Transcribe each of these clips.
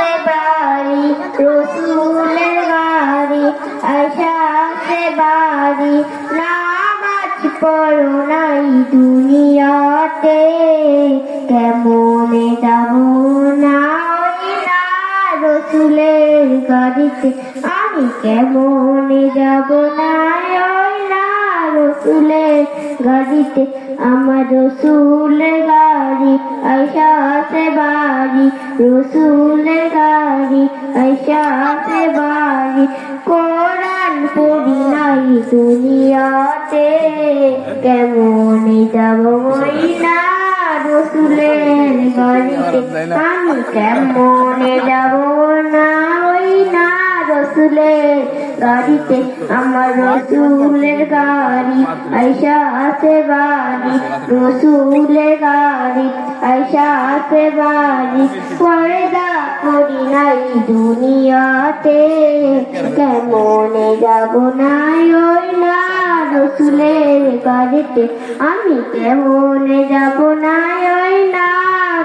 से बारी रसूलेर गाड़ी आशा से बारी नामाज पढ़ो নাই দুনিয়াতে কেমনে যাবো না ওই না রসুলের গাড়িতে আমি কেমনে যাবো না ওই না রসুলের গাড়িতে আমার রসুলের গাড়ি আয়শা সে বাড়ি রসুলের গাড়ি আয়শা সে বাড়ি কোরআন পড়ি নাই দুনিয়াতে কেমনে যাবো ওই না রসুলের গাড়িতে আমি কেমনে যাবো না ওই না রসুলের গাড়িতে আমার রসুলের গাড়ি আয়শা সে বাড়ি রসুলের গাড়ি আয়শা সে বাড়ি পর্দা করি নাই দুনিয়াতে কেমনে যাব না ওই না রসুলের গাড়িতে আমি কেমনে যাব না ওই না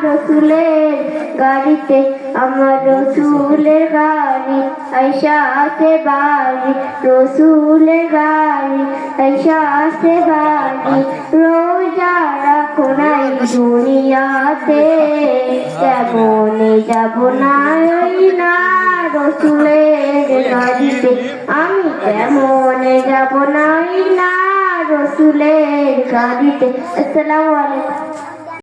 রসুলের গাড়িতে আমার রসুলের গাড়ি আয়শা সে বাড়ি রসুলের গাড়ি আয়শা সে বাড়ি রোজা রাখো নাই দুনিয়াতে কেমনে যাব না ওই না রসুলের গাড়িতে আমি কেমনে যাব না ওই না রসুলের গাড়িতে। আসসালামু আলাইকুম।